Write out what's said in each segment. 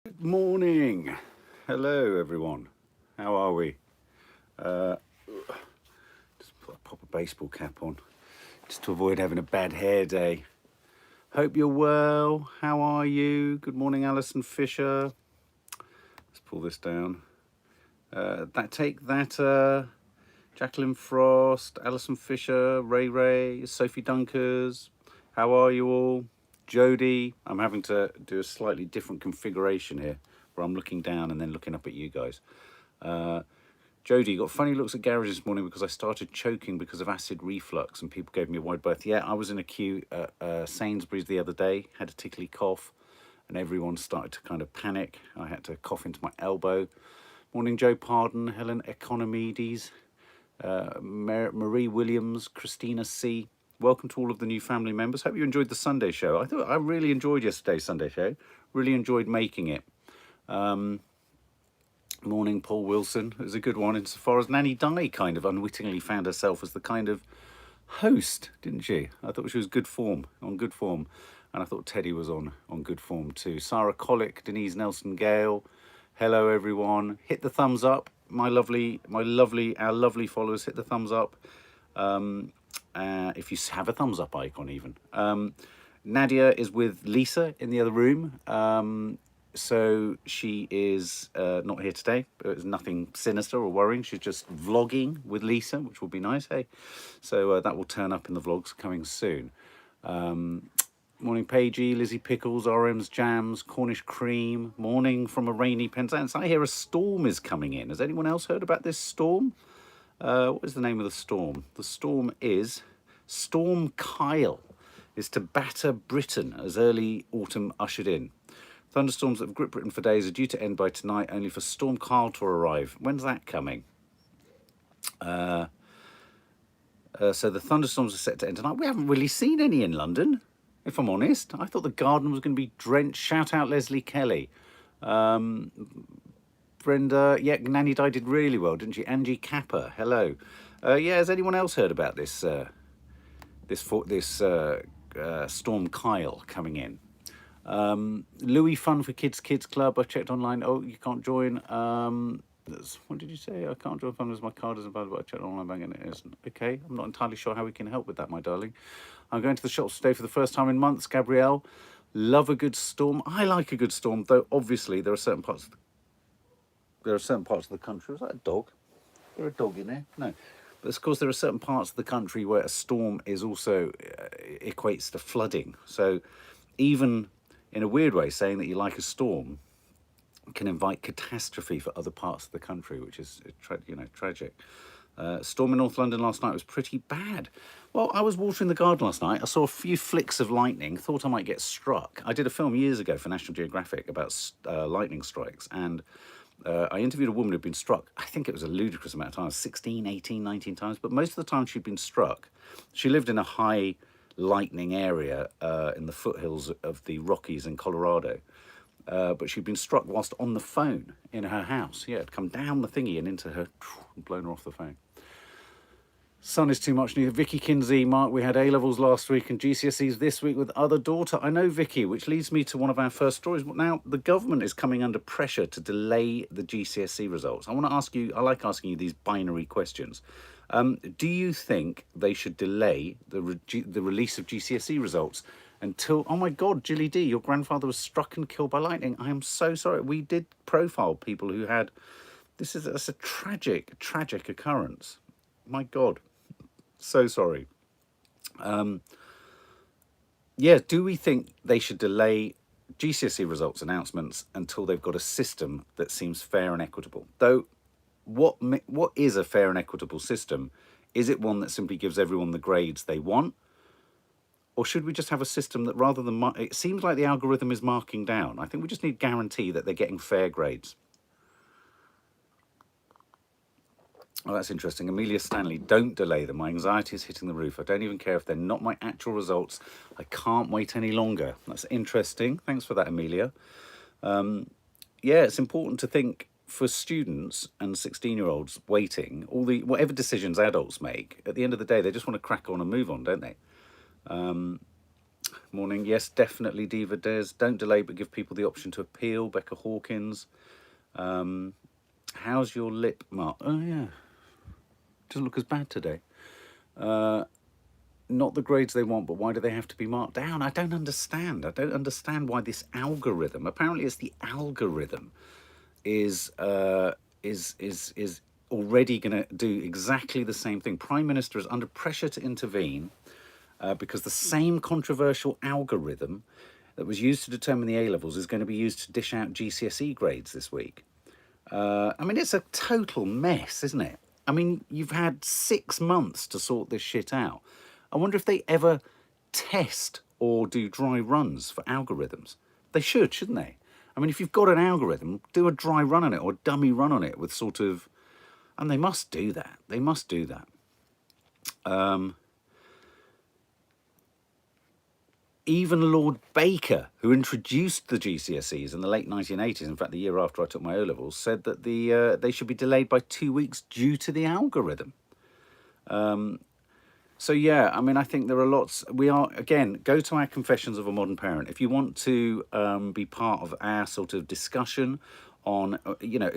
Good morning. Hello, everyone. How are we? Just pop a baseball cap on, just to avoid having a bad hair day. Hope you're well. How are you? Good morning, Alison Fisher. Let's pull this down. Jacqueline Frost, Alison Fisher, Ray, Sophie Dunkers. How are you all? Jody, I'm having to do a slightly different configuration here, where I'm looking down and then looking up at you guys. Jody, got funny looks at garage this morning because I started choking because of acid reflux and people gave me a wide berth. Yeah, I was in a queue at Sainsbury's the other day, had a tickly cough, and everyone started to kind of panic. I had to cough into my elbow. Morning, Joe Pardon, Helen Economides, Marie Williams, Christina C. Welcome to all of the new family members. Hope you enjoyed the Sunday show. I really enjoyed yesterday's Sunday show. Really enjoyed making it. Morning, Paul Wilson. It was a good one insofar as Nanny Di kind of unwittingly found herself as the kind of host, didn't she? I thought she was on good form. And I thought Teddy was on good form too. Sarah Collick, Denise Nelson Gale. Hello, everyone. Hit the thumbs up. Our lovely followers, hit the thumbs up. If you have a thumbs up icon even. Nadia is with Lisa in the other room. So she is not here today. It's nothing sinister or worrying. She's just vlogging with Lisa, which will be nice, hey? So that will turn up in the vlogs coming soon. Morning, Paigey, Lizzie Pickles, RM's Jams, Cornish Cream. Morning from a rainy Penzance. I hear a storm is coming in. Has anyone else heard about this storm? What is the name of the storm? The storm is Storm Kyle. Is to batter Britain as early autumn ushered in. Thunderstorms that have gripped Britain for days are due to end by tonight, only for Storm Kyle to arrive. When's that coming? So the thunderstorms are set to end tonight. We haven't really seen any in London, if I'm honest. I thought the garden was going to be drenched. Shout out Leslie Kelly. Brenda, yeah, Nanny Di did really well, didn't she? Angie Kappa, hello. Yeah, has anyone else heard about this Storm Kyle coming in? Louis Fun for Kids Club. I checked online. Oh, you can't join. What did you say? I can't join fun as my card isn't valid, but I checked online bank and it isn't. Okay, I'm not entirely sure how we can help with that, my darling. I'm going to the shops today for the first time in months. Gabrielle, love a good storm. I like a good storm, though obviously there are certain parts of the country. Was that a dog? Is there a dog in there? No. But of course, there are certain parts of the country where a storm is also equates to flooding. So even in a weird way, saying that you like a storm can invite catastrophe for other parts of the country, which is tragic. Storm in North London last night was pretty bad. Well, I was watering the garden last night. I saw a few flicks of lightning, thought I might get struck. I did a film years ago for National Geographic about lightning strikes, and I interviewed a woman who'd been struck, I think it was a ludicrous amount of times, 16, 18, 19 times, but most of the time she'd been struck. She lived in a high lightning area in the foothills of the Rockies in Colorado. But she'd been struck whilst on the phone in her house. Yeah, it'd come down the thingy and into her, and blown her off the phone. Sun is too much new. Vicky Kinsey, Mark, we had A-levels last week and GCSEs this week with other daughter. I know, Vicky, which leads me to one of our first stories. Now, the government is coming under pressure to delay the GCSE results. I want to ask you, I like asking you these binary questions. Do you think they should delay the release of GCSE results until, oh my God, Gilly D, your grandfather was struck and killed by lightning. I am so sorry. We did profile people who had, that's a tragic occurrence. My God. So sorry. Yeah, do we think they should delay GCSE results announcements until they've got a system that seems fair and equitable? Though, what is a fair and equitable system? Is it one that simply gives everyone the grades they want? Or should we just have a system that rather than, it seems like the algorithm is marking down. I think we just need guarantee that they're getting fair grades. Oh, that's interesting. Amelia Stanley, don't delay them. My anxiety is hitting the roof. I don't even care if they're not my actual results. I can't wait any longer. That's interesting. Thanks for that, Amelia. Yeah, it's important to think for students and 16-year-olds waiting, whatever decisions adults make, at the end of the day, they just want to crack on and move on, don't they? Morning. Yes, definitely, Diva Des. Don't delay, but give people the option to appeal. Becca Hawkins. How's your lip, Mark? Oh, yeah. Doesn't look as bad today. Not the grades they want, but why do they have to be marked down? I don't understand. I don't understand why this algorithm, apparently it's the algorithm, is already going to do exactly the same thing. Prime Minister is under pressure to intervene because the same controversial algorithm that was used to determine the A-levels is going to be used to dish out GCSE grades this week. I mean, it's a total mess, isn't it? I mean, you've had 6 months to sort this shit out. I wonder if they ever test or do dry runs for algorithms. They should, shouldn't they? I mean, if you've got an algorithm, do a dry run on it or a dummy run on it with sort of... And they must do that. They must do that. Even Lord Baker, who introduced the GCSEs in the late 1980s, in fact, the year after I took my O-levels, said that they should be delayed by 2 weeks due to the algorithm. So, yeah, I mean, I think there are lots. We are, again, go to our Confessions of a Modern Parent. If you want to be part of our sort of discussion on, you know,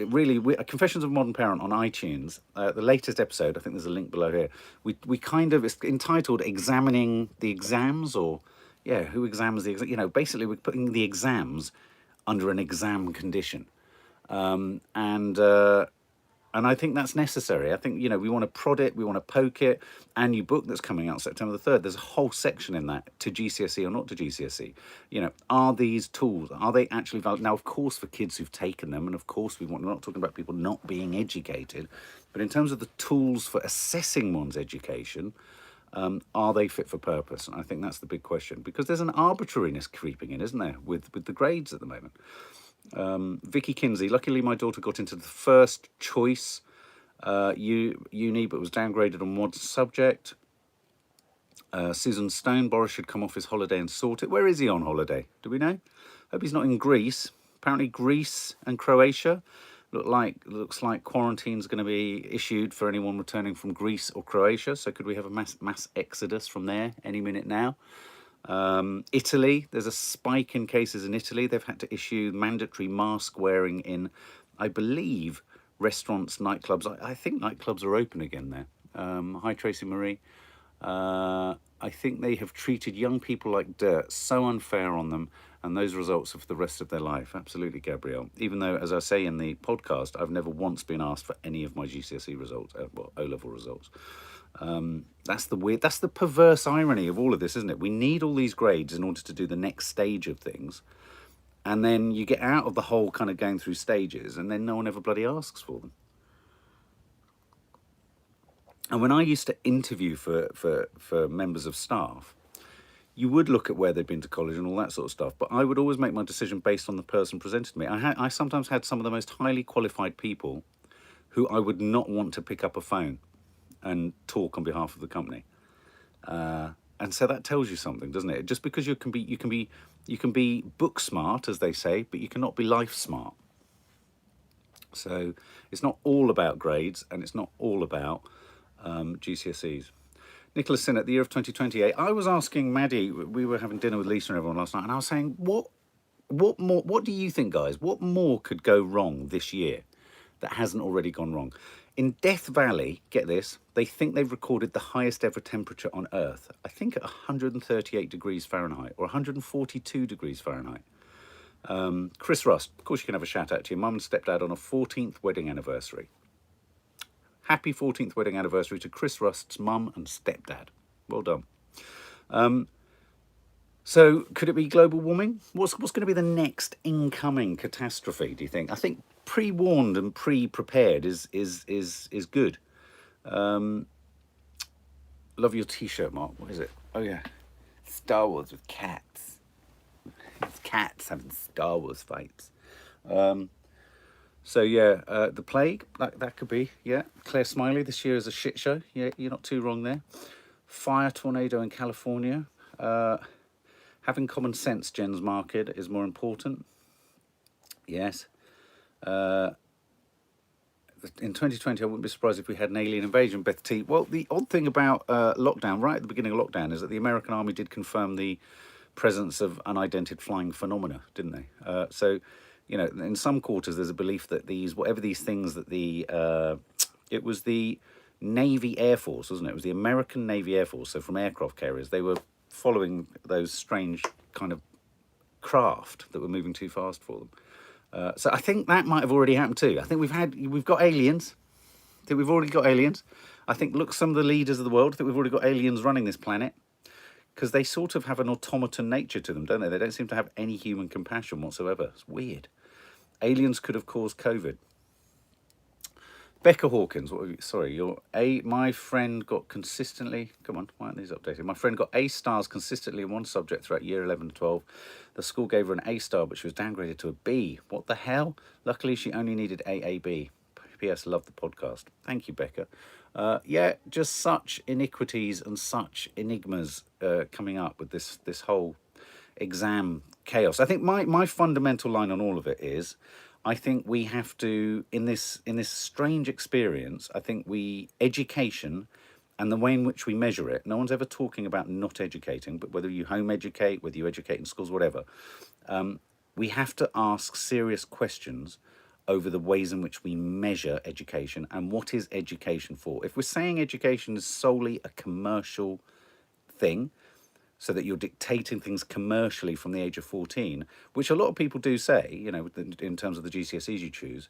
Confessions of a Modern Parent on iTunes, the latest episode, I think there's a link below here, we kind of, it's entitled Examining the Exams, or... Yeah, who examines the exam? You know, basically we're putting the exams under an exam condition. And I think that's necessary. I think, you know, we want to prod it, we want to poke it. Our new book that's coming out September the 3rd, there's a whole section in that to GCSE or not to GCSE. You know, are these tools, are they actually valid? Now, of course, for kids who've taken them, and of course we're not talking about people not being educated, but in terms of the tools for assessing one's education, are they fit for purpose? And I think that's the big question, because there's an arbitrariness creeping in, isn't there, with the grades at the moment. Vicky Kinsey, luckily my daughter got into the first choice uni, but was downgraded on one subject. Susan Stone, Boris should come off his holiday and sort it. Where is he on holiday? Do we know? Hope he's not in Greece. Apparently Greece and Croatia looks like quarantine's going to be issued for anyone returning from Greece or Croatia. So could we have a mass exodus from there any minute now? Italy, there's a spike in cases in Italy. They've had to issue mandatory mask wearing in, I believe, restaurants, nightclubs. I think nightclubs are open again there. Hi, Tracy Marie. I think they have treated young people like dirt, so unfair on them, and those results are for the rest of their life. Absolutely, Gabrielle. Even though, as I say in the podcast, I've never once been asked for any of my GCSE results, well, O-level results. That's the perverse irony of all of this, isn't it? We need all these grades in order to do the next stage of things. And then you get out of the whole kind of going through stages, and then no one ever bloody asks for them. And when I used to interview for members of staff, you would look at where they'd been to college and all that sort of stuff, but I would always make my decision based on the person presented to me. I sometimes had some of the most highly qualified people who I would not want to pick up a phone and talk on behalf of the company. And so that tells you something, doesn't it? Just because you can be book smart, as they say, but you cannot be life smart. So it's not all about grades, and it's not all about GCSEs. Nicholas Sinnott, the year of 2028. I was asking Maddie, we were having dinner with Lisa and everyone last night, and I was saying, what do you think, guys? What more could go wrong this year that hasn't already gone wrong? In Death Valley, get this, they think they've recorded the highest ever temperature on Earth. I think at 138 degrees Fahrenheit or 142 degrees Fahrenheit. Chris Rust, of course you can have a shout out to your mum and stepdad on a 14th wedding anniversary. Happy 14th wedding anniversary to Chris Rust's mum and stepdad. Well done. So could it be global warming? What's going to be the next incoming catastrophe, do you think? I think pre-warned and pre-prepared is good. Love your t-shirt, Mark. What is it? Oh yeah, Star Wars with cats. It's cats having Star Wars fights. So yeah, the plague, that could be, yeah. Claire Smiley, this year is a shit show. Yeah, you're not too wrong there. Fire tornado in California. Having common sense, Jen's Market, is more important. Yes. In 2020, I wouldn't be surprised if we had an alien invasion, Beth T. Well, the odd thing about lockdown, right at the beginning of lockdown, is that the American Army did confirm the presence of unidentified flying phenomena, didn't they? So, you know, in some quarters, there's a belief that whatever these things that it was the Navy Air Force, wasn't it? It was the American Navy Air Force. So from aircraft carriers, they were following those strange kind of craft that were moving too fast for them. So I think that might have already happened too. I think we've got aliens. I think we've already got aliens. I think, look, some of the leaders of the world, I think we've already got aliens running this planet, because they sort of have an automaton nature to them, don't they? They don't seem to have any human compassion whatsoever. It's weird. Aliens could have caused COVID. Becca Hawkins, my friend got consistently, come on, why aren't these updated? My friend got A stars consistently in one subject throughout year 11 and 12. The school gave her an A star, but she was downgraded to a B. What the hell? Luckily, she only needed AAB. P.S. Love the podcast. Thank you, Becca. Yeah, just such iniquities and such enigmas coming up with this whole exam chaos. I think my fundamental line on all of it is, I think we have to, in this strange experience, I think education and the way in which we measure it, no one's ever talking about not educating, but whether you home educate, whether you educate in schools, whatever, we have to ask serious questions over the ways in which we measure education and what is education for. If we're saying education is solely a commercial thing, so that you're dictating things commercially from the age of 14, which a lot of people do say, you know, in terms of the GCSEs you choose.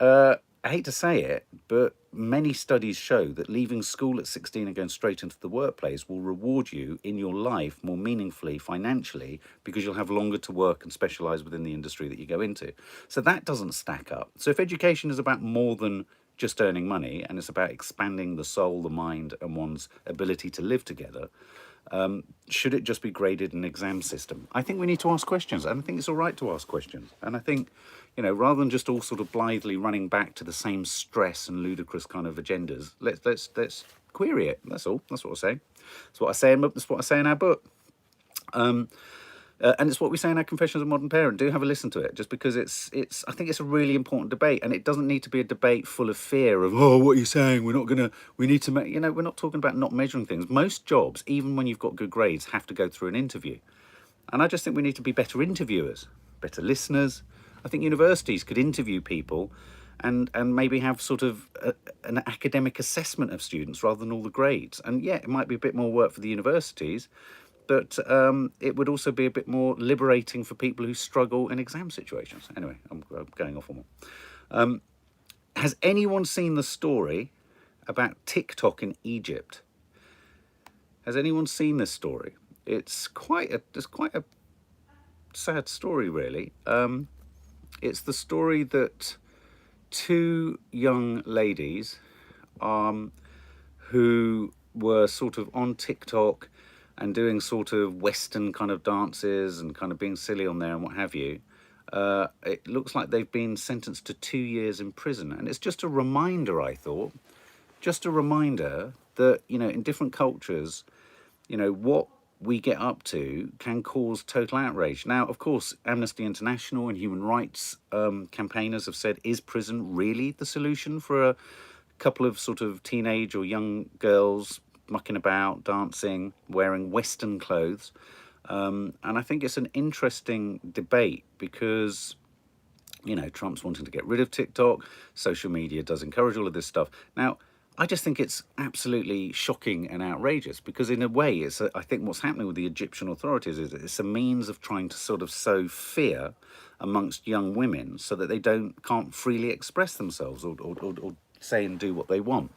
I hate to say it, but many studies show that leaving school at 16 and going straight into the workplace will reward you in your life more meaningfully financially, because you'll have longer to work and specialise within the industry that you go into. So that doesn't stack up. So if education is about more than just earning money, and it's about expanding the soul, the mind, and one's ability to live together, should it just be graded in an exam system? I think we need to ask questions, and I think it's all right to ask questions. And I think, you know, rather than just all sort of blithely running back to the same stress and ludicrous kind of agendas, let's query it. That's all. That's what I say. That's what I say. That's what I say in our book. And it's what we say in our Confessions of a Modern Parent. Do have a listen to it, just because I think it's a really important debate, and it doesn't need to be a debate full of fear of, oh, what are you saying? We need to make, you know, we're not talking about not measuring things. Most jobs, even when you've got good grades, have to go through an interview. And I just think we need to be better interviewers, better listeners. I think universities could interview people and maybe have sort of an academic assessment of students rather than all the grades. And yeah, it might be a bit more work for the universities, but it would also be a bit more liberating for people who struggle in exam situations. Anyway, I'm going off on one. Has anyone seen the story about TikTok in Egypt? Has anyone seen this story? It's quite a sad story, really. It's the story that two young ladies who were sort of on TikTok and doing sort of Western kind of dances and kind of being silly on there and what have you, it looks like they've been sentenced to 2 years in prison. And it's just a reminder, I thought, just a reminder that, you know, in different cultures, you know, what we get up to can cause total outrage. Now, of course, Amnesty International and human rights campaigners have said, is prison really the solution for a couple of sort of teenage or young girls mucking about, dancing, wearing Western clothes? And I think it's an interesting debate because, you know, Trump's wanting to get rid of TikTok. Social media does encourage all of this stuff. Now, I just think it's absolutely shocking and outrageous because in a way, I think what's happening with the Egyptian authorities is it's a means of trying to sort of sow fear amongst young women so that they can't freely express themselves or say and do what they want.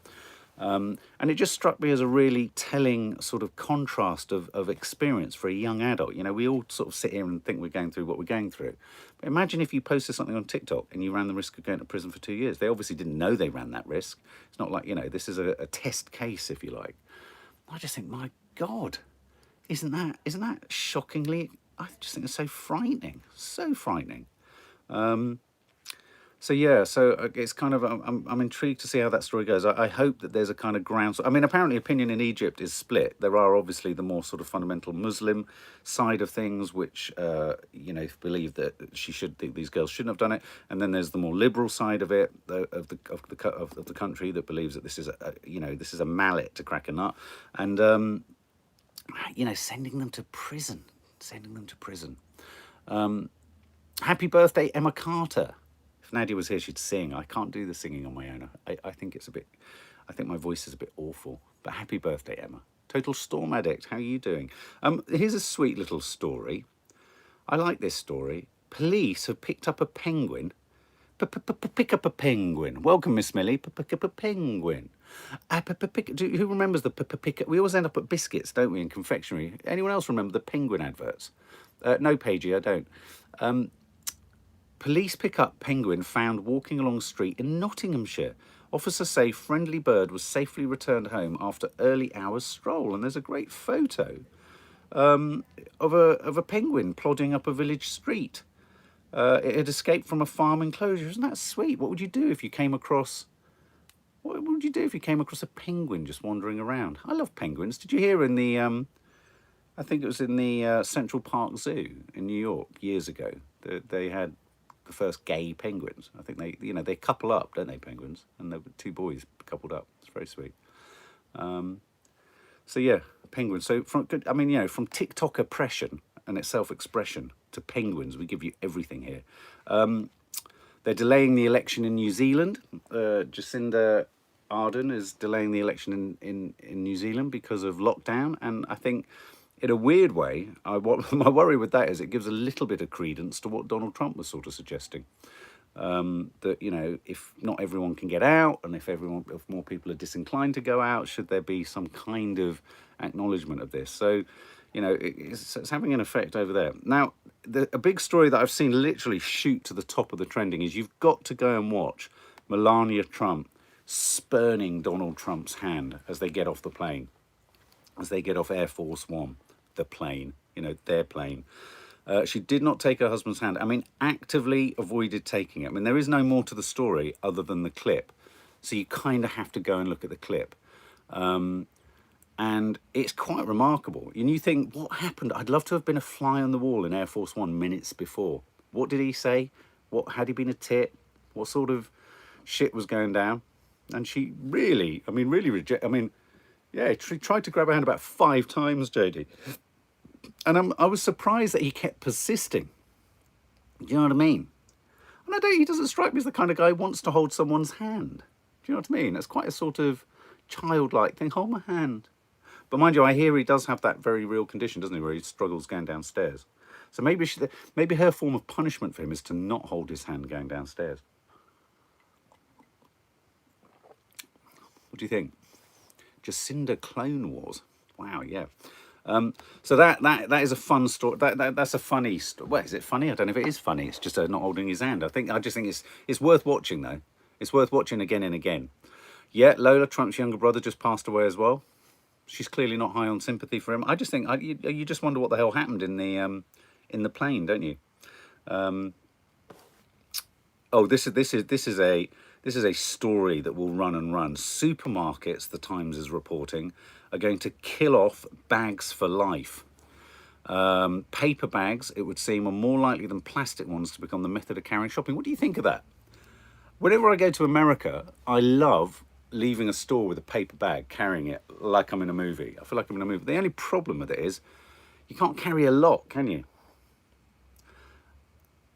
And it just struck me as a really telling sort of contrast of experience for a young adult. You know, we all sort of sit here and think we're going through what we're going through. But imagine if you posted something on TikTok and you ran the risk of going to prison for 2 years. They obviously didn't know they ran that risk. It's not like, you know, this is a test case, if you like. I just think, my God, isn't that shockingly, I just think it's so frightening, so frightening. So yeah, so it's kind of, I'm intrigued to see how that story goes. I hope that there's a kind of ground. I mean, apparently opinion in Egypt is split. There are obviously the more sort of fundamental Muslim side of things, which, you know, believe that these girls shouldn't have done it. And then there's the more liberal side of it, of the country that believes that this is, this is a mallet to crack a nut. And, you know, sending them to prison. Sending them to prison. Happy birthday, Emma Carter. If Nadia was here, she'd sing. I can't do the singing on my own. I think it's a bit, I think my voice is a bit awful. But happy birthday, Emma. Total Storm Addict, how are you doing? Here's a sweet little story. I like this story. Police have picked up a penguin. Pick up a penguin. Welcome, Miss Millie. Pick up a penguin. Who remembers the pick? We always end up at biscuits, don't we, in confectionery? Anyone else remember the penguin adverts? No, Paigey, I don't. Police pick up penguin found walking along street in Nottinghamshire. Officers say friendly bird was safely returned home after early hours stroll. And there's a great photo of a penguin plodding up a village street. It had escaped from a farm enclosure. Isn't that sweet? What would you do if you came across... What would you do if you came across a penguin just wandering around? I love penguins. Did you hear in the... I think it was in the Central Park Zoo in New York years ago. They had the first gay penguins. I think they couple up, don't they, penguins? And they were two boys coupled up. It's very sweet. So yeah, penguins. So from TikTok oppression and its self-expression to penguins, we give you everything here. They're delaying the election in New Zealand. Jacinda Ardern is delaying the election in New Zealand because of lockdown. And I think, in a weird way, my worry with that is it gives a little bit of credence to what Donald Trump was sort of suggesting. That, if not everyone can get out, and if more people are disinclined to go out, should there be some kind of acknowledgement of this? So, it's having an effect over there. Now, a big story that I've seen literally shoot to the top of the trending is you've got to go and watch Melania Trump spurning Donald Trump's hand as they get off the plane, as they get off Air Force One, the plane, their plane. She did not take her husband's hand. I mean, actively avoided taking it. I mean, there is no more to the story other than the clip. So you kind of have to go and look at the clip. And it's quite remarkable. And you think, what happened? I'd love to have been a fly on the wall in Air Force One minutes before. What did he say? Had he been a tit? What sort of shit was going down? And she really she tried to grab her hand about 5 times, Jodie. And I was surprised that he kept persisting. Do you know what I mean? And he doesn't strike me as the kind of guy who wants to hold someone's hand. Do you know what I mean? It's quite a sort of childlike thing. Hold my hand. But mind you, I hear he does have that very real condition, doesn't he, where he struggles going downstairs. So maybe her form of punishment for him is to not hold his hand going downstairs. What do you think? Jacinda Clone Wars. Wow, yeah. So that is a fun story. That's a funny story. Well, is it funny? I don't know if it is funny. It's just not holding his hand. I just think it's worth watching though. It's worth watching again and again. Yeah, Lola, Trump's younger brother, just passed away as well. She's clearly not high on sympathy for him. I just think you just wonder what the hell happened in the plane, don't you? This is a story that will run and run. Supermarkets, the Times is reporting, are going to kill off bags for life. Paper bags, it would seem, are more likely than plastic ones to become the method of carrying shopping. What do you think of that? Whenever I go to America, I love leaving a store with a paper bag, carrying it like I'm in a movie. I feel like I'm in a movie. The only problem with it is you can't carry a lot, can you?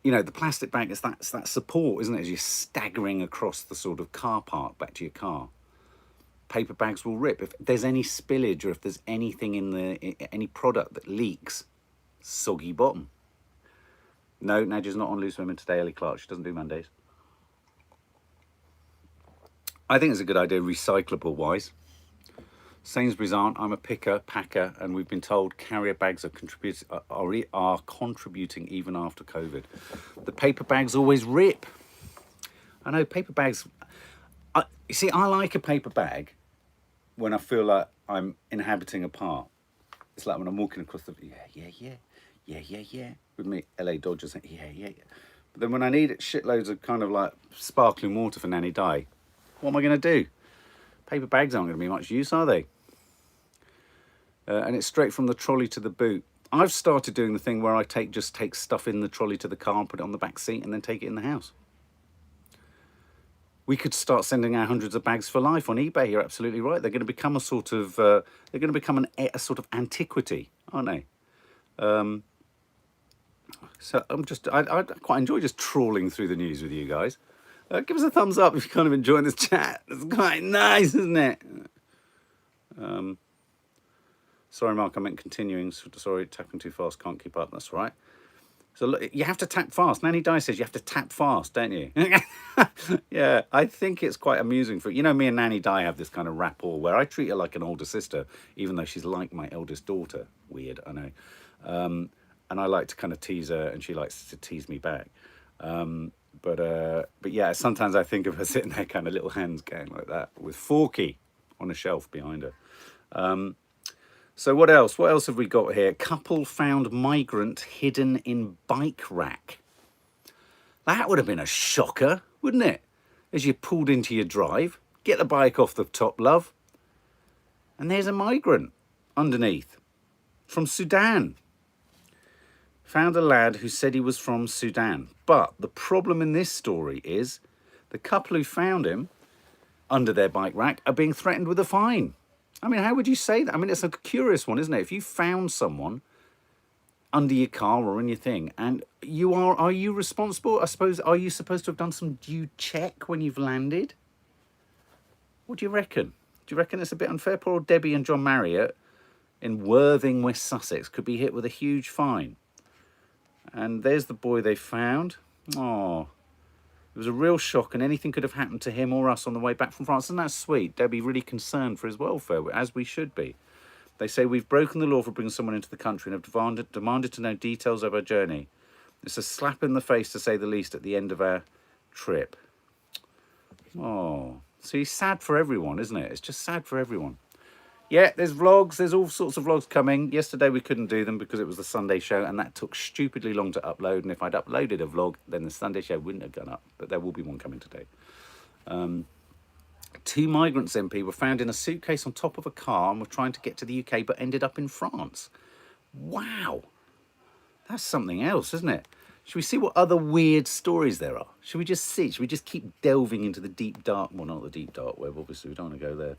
The plastic bag is that support, isn't it, as you're staggering across the sort of car park back to your car. Paper bags will rip. If there's any spillage or if there's anything in any product that leaks, soggy bottom. No, Nadia's not on Loose Women today, Ellie Clark. She doesn't do Mondays. I think it's a good idea, recyclable-wise. Sainsbury's aren't. I'm a packer, and we've been told carrier bags are contributing even after COVID. The paper bags always rip. I know paper bags. You see, I like a paper bag when I feel like I'm inhabiting a park. It's like when I'm walking across the yeah with me LA Dodgers. Yeah. But then when I need shitloads of kind of like sparkling water for Nanny Di, what am I going to do? Paper bags aren't going to be much use, are they? And it's straight from the trolley to the boot. I've started doing the thing where I just take stuff in the trolley to the car and put it on the back seat and then take it in the house. We could start sending out hundreds of bags for life on eBay. You're absolutely right. They're going to become a sort of a sort of antiquity, aren't they? So I quite enjoy just trawling through the news with you guys. Give us a thumbs up if you're kind of enjoying this chat. It's quite nice, isn't it? Sorry, Mark, I meant continuing. Sorry, tapping too fast, can't keep up. That's all right. So look, you have to tap fast. Nanny Di says you have to tap fast, don't you? Yeah, I think it's quite amusing for, you know, me and Nanny Di have this kind of rapport where I treat her like an older sister, even though she's like my eldest daughter. Weird, I know. And I like to kind of tease her, and she likes to tease me back. But yeah, sometimes I think of her sitting there, kind of little hands going like that, with Forky on a shelf behind her. So what else? What else have we got here? Couple found migrant hidden in bike rack. That would have been a shocker, wouldn't it? As you pulled into your drive, get the bike off the top, love, and there's a migrant underneath from Sudan. Found a lad who said he was from Sudan. But the problem in this story is the couple who found him under their bike rack are being threatened with a fine. I mean, how would you say that? I mean, it's a curious one, isn't it? If you found someone under your car or in your thing, and are you responsible? I suppose, are you supposed to have done some due check when you've landed? What do you reckon? Do you reckon it's a bit unfair? Poor old Debbie and John Marriott in Worthing, West Sussex, could be hit with a huge fine. And there's the boy they found. Oh, it was a real shock, and anything could have happened to him or us on the way back from France. Isn't that sweet? Debbie really concerned for his welfare, as we should be. They say, we've broken the law for bringing someone into the country and have demanded to know details of our journey. It's a slap in the face, to say the least, at the end of our trip. Oh, see, sad for everyone, isn't it? It's just sad for everyone. Yeah, there's vlogs. There's all sorts of vlogs coming. Yesterday we couldn't do them because it was the Sunday show, and that took stupidly long to upload. And if I'd uploaded a vlog, then the Sunday show wouldn't have gone up. But there will be one coming today. 2 migrants, MP, were found in a suitcase on top of a car and were trying to get to the UK, but ended up in France. Wow. That's something else, isn't it? Should we see what other weird stories there are? Should we just see? Should we just keep delving into the deep dark? Well, not the deep dark web, obviously. We don't want to go there.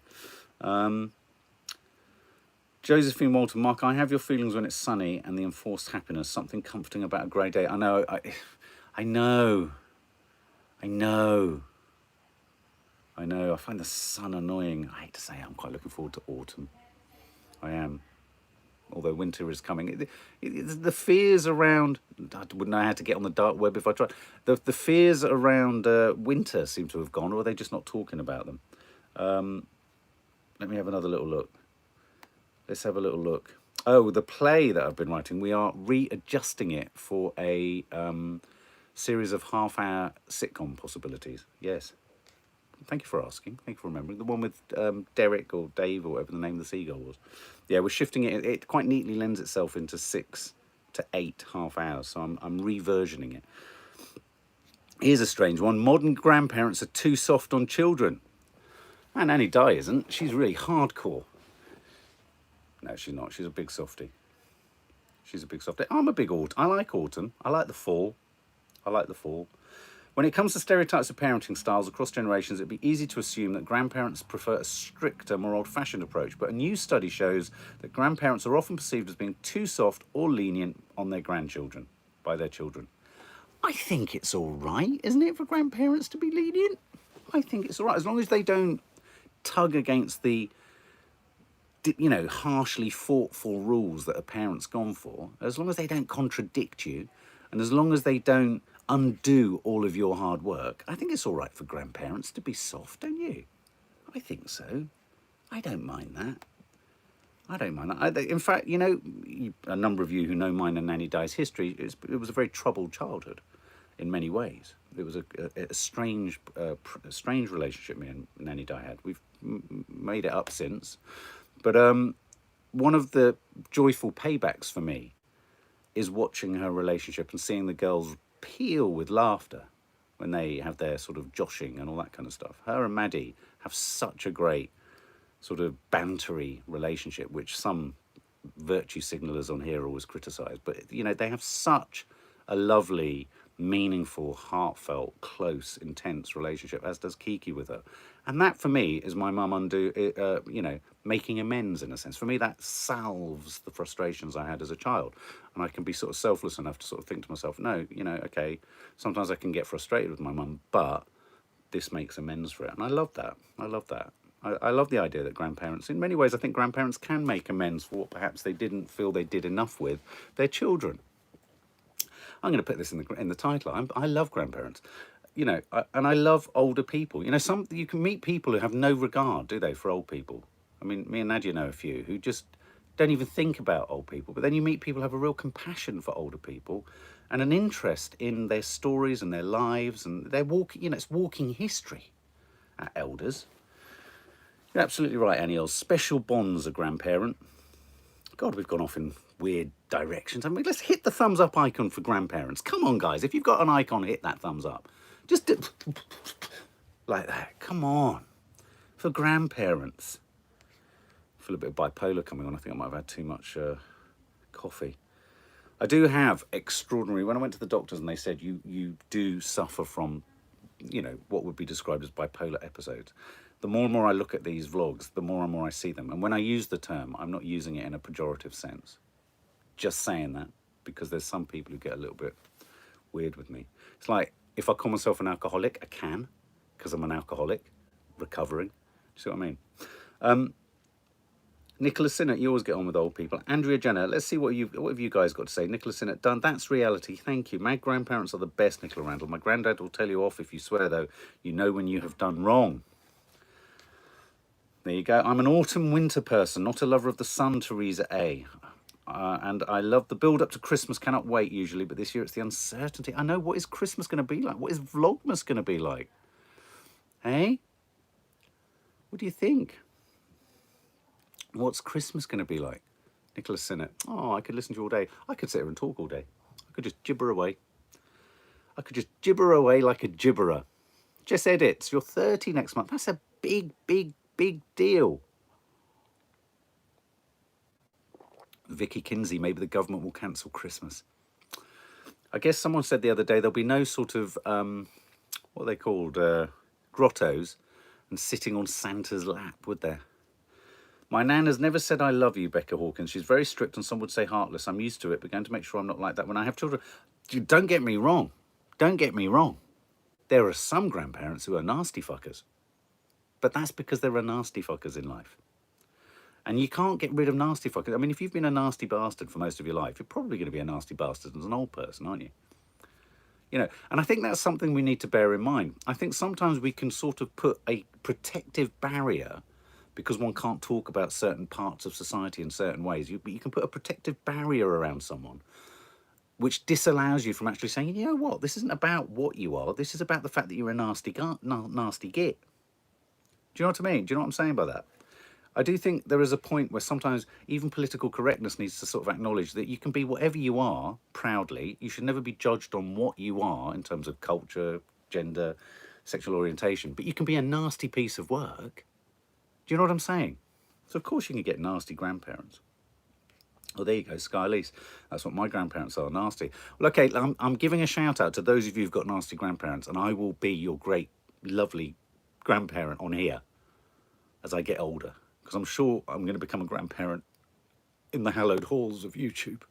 Josephine Walton, Mark, I have your feelings when it's sunny and the enforced happiness, something comforting about a grey day. I know, I know. I find the sun annoying. I hate to say it, I'm quite looking forward to autumn. I am. Although winter is coming. The fears around, I wouldn't know how to get on the dark web if I tried. The fears around winter seem to have gone, or are they just not talking about them? Let me have another little look. Let's have a little look. Oh, the play that I've been writing, we are readjusting it for a series of half-hour sitcom possibilities. Yes. Thank you for asking. Thank you for remembering. The one with Derek or Dave or whatever the name of the seagull was. Yeah, we're shifting it. It quite neatly lends itself into 6 to 8 half hours, so I'm reversioning it. Here's a strange one. Modern grandparents are too soft on children. And Annie Di isn't. She's really hardcore. No, she's not. She's a big softie. She's a big softie. I'm a big autumn. I like autumn. I like the fall. When it comes to stereotypes of parenting styles across generations, it'd be easy to assume that grandparents prefer a stricter, more old-fashioned approach. But a new study shows that grandparents are often perceived as being too soft or lenient on their grandchildren, by their children. I think it's all right, isn't it, for grandparents to be lenient? I think it's all right, as long as they don't tug against the, you know, harshly thoughtful rules that a parent's gone for, as long as they don't contradict you, and as long as they don't undo all of your hard work, I think it's all right for grandparents to be soft, don't you? I think so. I don't mind that. In fact, you know, a number of you who know mine and Nanny Di's history, it was a very troubled childhood in many ways. It was a strange relationship me and Nanny Di had. We've made it up since. But one of the joyful paybacks for me is watching her relationship and seeing the girls peel with laughter when they have their sort of joshing and all that kind of stuff. Her and Maddie have such a great sort of bantery relationship, which some virtue signalers on here always criticise. But, you know, they have such a lovely meaningful, heartfelt, close, intense relationship, as does Kiki with her. And that for me is my mum making amends in a sense. For me, that salves the frustrations I had as a child. And I can be sort of selfless enough to sort of think to myself, no, okay, sometimes I can get frustrated with my mum, but this makes amends for it. And I love that. I love that. I love the idea that grandparents, in many ways, I think grandparents can make amends for what perhaps they didn't feel they did enough with their children. I'm going to put this in the title. I love grandparents, and I love older people. You can meet people who have no regard, do they, for old people? I mean, me and Nadia know a few who just don't even think about old people. But then you meet people who have a real compassion for older people and an interest in their stories and their lives, and they're walking. It's walking history. Our elders. You're absolutely right, Annie. Special bonds, a grandparent. God, we've gone off in weird directions. I mean, let's hit the thumbs up icon for grandparents. Come on, guys. If you've got an icon, hit that thumbs up. Just do, like that. Come on. For grandparents. I feel a bit bipolar coming on. I think I might have had too much coffee. I do have extraordinary... When I went to the doctors and they said you do suffer from, what would be described as bipolar episodes. The more and more I look at these vlogs, the more and more I see them. And when I use the term, I'm not using it in a pejorative sense. Just saying that, because there's some people who get a little bit weird with me. It's like, if I call myself an alcoholic, I can, because I'm an alcoholic, recovering. Do you see what I mean? Nicholas Sinnott, you always get on with old people. Andrea Jenner, let's see what have you guys got to say. Nicholas Sinnott, done. That's reality. Thank you. My grandparents are the best, Nicola Randall. My granddad will tell you off if you swear, though. You know when you have done wrong. There you go. I'm an autumn-winter person, not a lover of the sun, Teresa A. And I love the build-up to Christmas. Cannot wait, usually, but this year it's the uncertainty. I know. What is Christmas going to be like? What is Vlogmas going to be like? Hey? What do you think? What's Christmas going to be like? Nicholas Sinnott. Oh, I could listen to you all day. I could sit here and talk all day. I could just gibber away. I could just gibber away like a gibberer. Jess Edits, you're 30 next month. That's a big, big, big deal. Vicky Kinsey, maybe the government will cancel Christmas. I guess someone said the other day there'll be no sort of, what are they called, grottos and sitting on Santa's lap, would there? My nan has never said I love you, Becca Hawkins. She's very strict and some would say heartless. I'm used to it, but going to make sure I'm not like that when I have children. Don't get me wrong. Don't get me wrong. There are some grandparents who are nasty fuckers. But that's because there are nasty fuckers in life. And you can't get rid of nasty fuckers. I mean, if you've been a nasty bastard for most of your life, you're probably going to be a nasty bastard as an old person, aren't you? And I think that's something we need to bear in mind. I think sometimes we can sort of put a protective barrier because one can't talk about certain parts of society in certain ways. You can put a protective barrier around someone which disallows you from actually saying, you know what, this isn't about what you are. This is about the fact that you're a nasty git. Do you know what I mean? Do you know what I'm saying by that? I do think there is a point where sometimes even political correctness needs to sort of acknowledge that you can be whatever you are proudly. You should never be judged on what you are in terms of culture, gender, sexual orientation. But you can be a nasty piece of work. Do you know what I'm saying? So, of course, you can get nasty grandparents. Oh, there you go, Sky Lease. That's what my grandparents are, nasty. Well, okay, I'm giving a shout out to those of you who've got nasty grandparents, and I will be your great, lovely grandparent on here as I get older. Because I'm sure I'm going to become a grandparent in the hallowed halls of YouTube.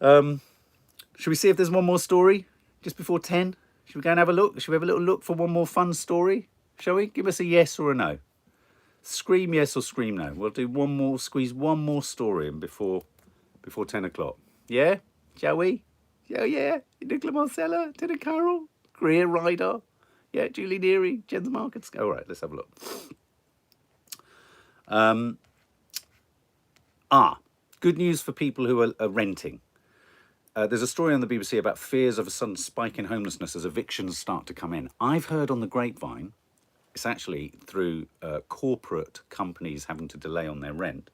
Should we see if there's one more story just before 10? Should we go and have a look? Should we have a little look for one more fun story? Shall we? Give us a yes or a no. Scream yes or scream no. We'll do one more, squeeze one more story in before 10 o'clock. Yeah? Shall we? Oh, yeah. Nicola Marcella, Tina Carroll, Greer Ryder. Yeah, Julie Neary, Jens Markets. All right, let's have a look. Good news for people who are renting. There's a story on the BBC about fears of a sudden spike in homelessness as evictions start to come in. I've heard on the grapevine, it's actually through corporate companies having to delay on their rent.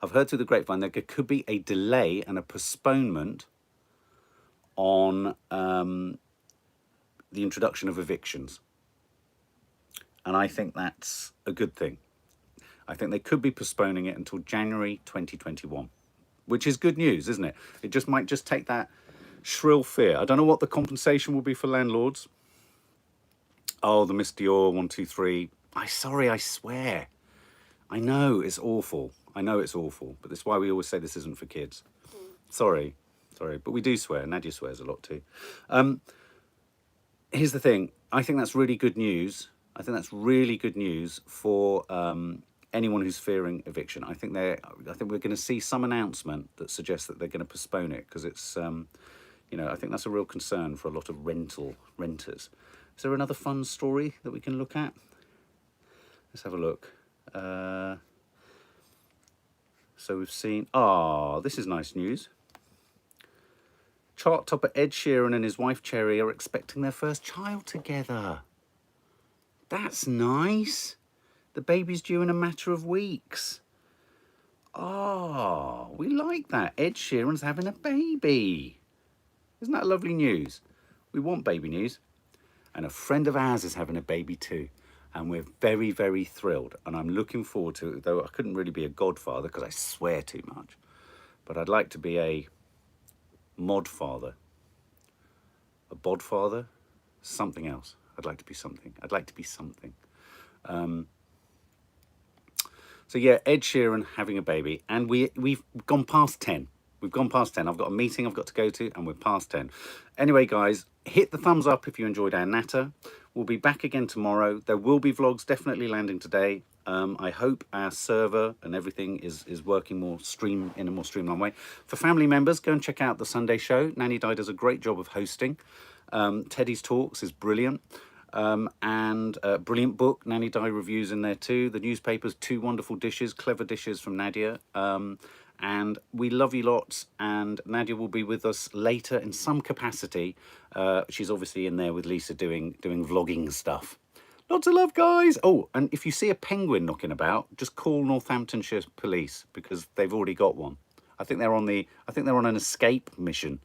I've heard through the grapevine there could be a delay and a postponement on the introduction of evictions. And I think that's a good thing. I think they could be postponing it until January 2021, which is good news, isn't it? It just might just take that Shrill fear. I don't know what the compensation will be for landlords. Oh, the Miss Dior 123. Sorry, I swear. I know it's awful. I know it's awful, but that's why we always say this isn't for kids. Sorry, but we do swear. Nadia swears a lot too. Here's the thing. I think that's really good news. I think that's really good news for anyone who's fearing eviction. I think we're going to see some announcement that suggests that they're going to postpone it because it's, you know, I think that's a real concern for a lot of renters. Is there another fun story that we can look at? Let's have a look. So we've seen, this is nice news. Chart topper Ed Sheeran and his wife Cherry are expecting their first child together. That's nice. The baby's due in a matter of weeks. We like that. Ed Sheeran's having a baby. Isn't that lovely news? We want baby news. And a friend of ours is having a baby too. And we're very, very thrilled. And I'm looking forward to it, though I couldn't really be a godfather because I swear too much. But I'd like to be a mod father. A bod father? Something else. I'd like to be something. So yeah, Ed Sheeran having a baby. And we've gone past 10. We've gone past 10. I've got a meeting I've got to go to, and we're past 10. Anyway, guys, hit the thumbs up if you enjoyed our natter. We'll be back again tomorrow. There will be vlogs definitely landing today. I hope our server and everything is working in a more streamlined way. For family members, go and check out the Sunday show. Nanny Di does a great job of hosting. Teddy's Talks is brilliant. And brilliant book, Nanny Di reviews in there too. The newspapers, 2 wonderful dishes, clever dishes from Nadia. And we love you lots, and Nadia will be with us later in some capacity. She's obviously in there with Lisa doing vlogging stuff. Lots of love, guys. Oh, and if you see a penguin knocking about, just call Northamptonshire Police because they've already got one. I think they're on an escape mission.